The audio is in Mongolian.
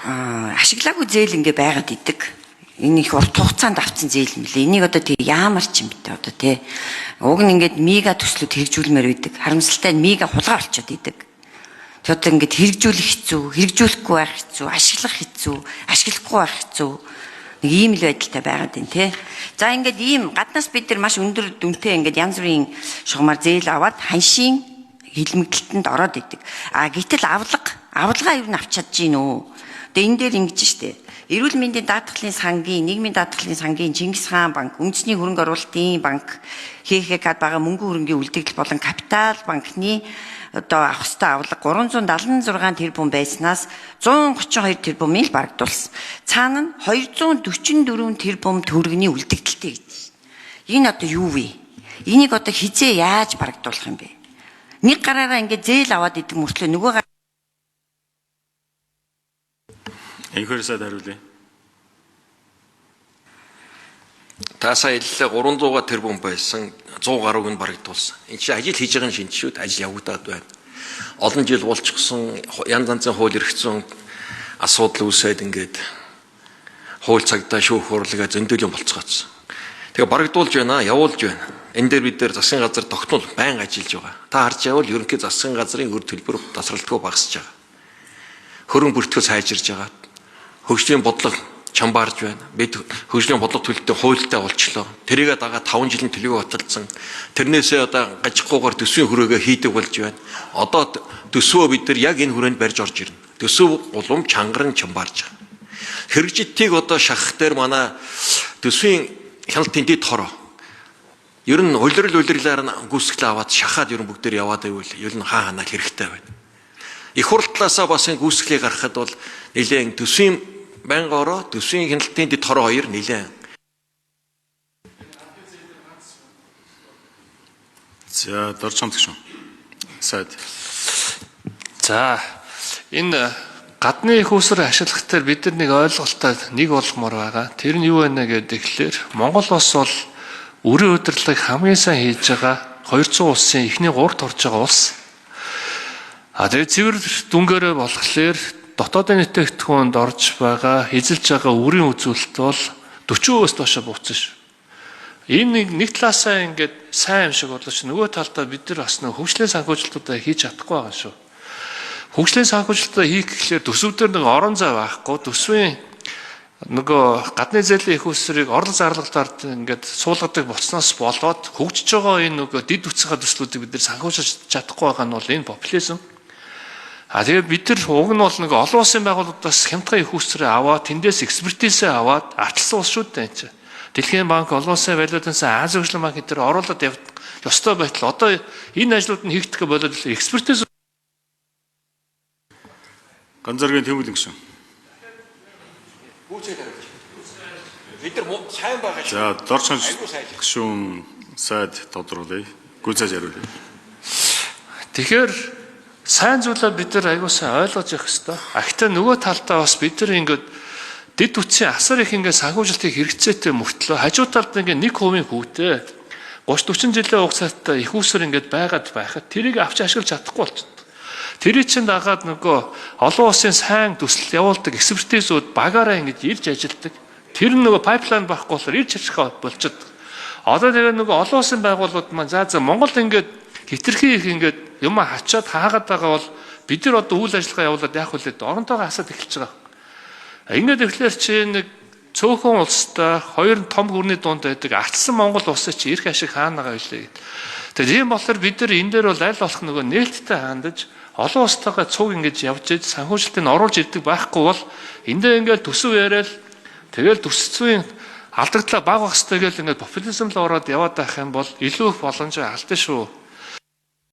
ашиглаагүй зээл ингээ байгаад идэг. Энэ их урт хугацаанд авсан зээл юм лээ. Энийг одоо тэг яамар ч юм бэ одоо тий. Уг нь ингээд мега төслөд хэрэгжүүлмээр байдаг. Харамсалтай нь мега хулгай болчиход идэг. Тэг одоо ингээд хэрэгжүүлэх хэцүү, хэрэгжүүлэхгүй байх хэцүү, ашиглах хэцүү, ашиглахгүй байх хэцүү. Нэг ийм л байдалтай байгаад байна тий. За ингээд ийм гаднаас бид нар маш өндөр дүнтэй ингээд янз бүрийн шугамар зээл аваад ханшийн хилмигдэлтэнд ороод идэг. Гэтэл авлагаа юу н авч чадж гин үү? Тэгээ энэ дээр ингэж штэ. Эрүүл мэндийн даатгалын сангийн, нийгмийн даатгалын сангийн Чингис хаан банк, үндэсний хөрөнгө оруулалтын банк, ХХК-д байгаа мөнгөн хөрөнгийн үлдэгдэл болон капитал банкны одоо авах ёстой авлага 376 тэрбум байснаас 132 тэрбумыг л барагдуулсан. Цаана нь 244 тэрбум төгрөгийн үлдэгдэлтэй гэж. Энэ одоо юу вэ? Энийг одоо хизээ яаж барагдуулах юм бэ? Нэг гараараа ингээд зээл аваад идэг мөртлөө нөгөө Энхэрсэд хариулъя. Таасаа хэллээ 300 тэрбум байсан 100 гаруйг нь барагдуулсан. Энд чинь ажил хийж байгаа нь шинж шүү дээ. Ажил явагдаад байна. Олон жил болчихсон янз янзын хууль эрх зүйн асуудал үүсээд ингээд хууль цагдаа шүүх хурлага зөндөл юм болцгооцсон. Тэгээ барагдуулж байна, явуулж байна. Энэ дээр бид нар засгийн газар тогтмол байн ажиллаж байгаа. Та харж байвал ерөнхий засгийн газрын өр төлбөр тасралтгүй багасж байгаа. Хөрөнгө бүртгэл сайжирж байгаа. Хөгжлийн бодлого чамбаарж байна. Бид хөгжлийн бодлого төлөлтөд хуультай болчлоо. Тэрийгээ дагаа 5 жилийн төлөвөө баталсан. Тэрнээсээ одоо гажихгүйгээр төсвийн хүрээгээ хийдэг болж байна. Одоо төсвөө бид нар яг энэ хүрээнд барьж орж ирнэ. Төсөв улам чангар нь чамбаарж байгаа. Хэрэгжитийг одоо шахах дээр манай төсвийн хяналт тэндэд хороо. Ер нь улирлаар нь гүйцэтгэл аваад шахаад ер нь бүгдээр яваад байвал ер нь хаанаа хэрэгтэй байна. Их хурл талаасаа бас энэ гүйцэтгэлийг гаргахад бол нэлээд төсвийн байнгаараа төсвийн хяналтын дэд хороо хоёр нэлээд. За дорчомт гүшүүн. Сайд. За энэ гадны их усрыг ашиглах дээр бид нар нэг ойлголттой нэг болгомоор байгаа. Тэр нь юу вэ гэхээр Монгол улс бол өрийн удирдлагыг хамгийн сайн хийж байгаа 200 улсын эхний 3-т орж байгаа улс. Тэгээд цэвэр дүнгээрээ болохоор дотоодын нэвтрүүлэгтгүүнд орж байгаа эзэлж байгаа үрийн үзүүлэлт бол 40%-өөс доош буцсан шүү. Энэ нэг талаасаа ингээд сайн юм шиг боловч нөгөө талдаа бид нар бас нэг хөгжлийн санхүүжилтуудаа хийж чадахгүй байгаа шүү. Хөгжлийн санхүүжилтуудаа хийх гэхлээр төсөвдөр нэг орон зай байхгүй, төсвийн нөгөө гадны зээлийн их усрыг орлон зарлагтаар ингээд суулгадаг болсноос болоод хөгжиж байгаа энэ нөгөө дид үтсийн төслүүдийг бид нар санхүүжиж чадахгүй байгаа нь бол энэ популизм. Тэгээд бид нар уг нь бол нэг олон улсын байгууллагуудаас хямдхан их усрээ аваад тэндээс экспертизээ аваад арчилсан улс шүү дээ энэ чинь. Дэлхийн банк, олон улсын валютын сан, Ази хөгжлийн банк энэ төр оруулаад явах ёстой байтал одоо энэ ажлууд нь хийгдэх болоод экспертиз Ганцааргийн тэмүүлэн гүшүүн. Бид нар сайн байгаа шүү. За дорчомт гүшүүн сайд тодруулъя. Гүйцээж хариулъя. Тэгэхээр сайн зүйлээ бид нар аягүй сайн ойлгож явах хэрэгтэй. Ахтай нөгөө талдаа бас бид нар ингээд дид үтсийн асар их ингээд санхүүжилтийг хэрэгцээтэй мөртлөө хажуу талд ингээд 1% хүүтэй 30-40 жилийн хугацаатай их усэр ингээд байгаад байхад тэрийг авч ашиглаж чадахгүй болчихно. Тэрийг чинь дагаад нөгөө олон улсын сайн төсөл явуулдаг экспертизүүд багаараа ингэж ирж ажилдаг. Тэр нөгөө пайплайн байхгүй болохоор ирж ажиллах болчиход. Одоо тэгээ нөгөө олон улсын байгууллагууд маань за Монгол ингээд хитрхи их ингээд юм хачаад хаагаад байгаа бол бид нар одоо үйл ажиллагаа явуулаад яах вэ? Орондоогоо хасаад эхэлж байгаа. Ингээд ихлээр чи нэг цөөхөн улстай хоёр том гүрний дунд байдаг ачсан Монгол улсыг чи эрх ашиг хаанагаа билээ гэд. Тэгээд ийм болохоор бид нар энэ дээр бол аль болох нөгөө нээлттэй хандаж олон улстайгаа цуг ингэж явж иж санхүүжилтийг оруулж ирдэг байхгүй бол эндээ ингээд төсөв яриад тэгэл төсцийн алдагдлаа баг багстай гэл ингээд популизм л ороод яваад байх юм бол илүү их боломж алдсан шүү.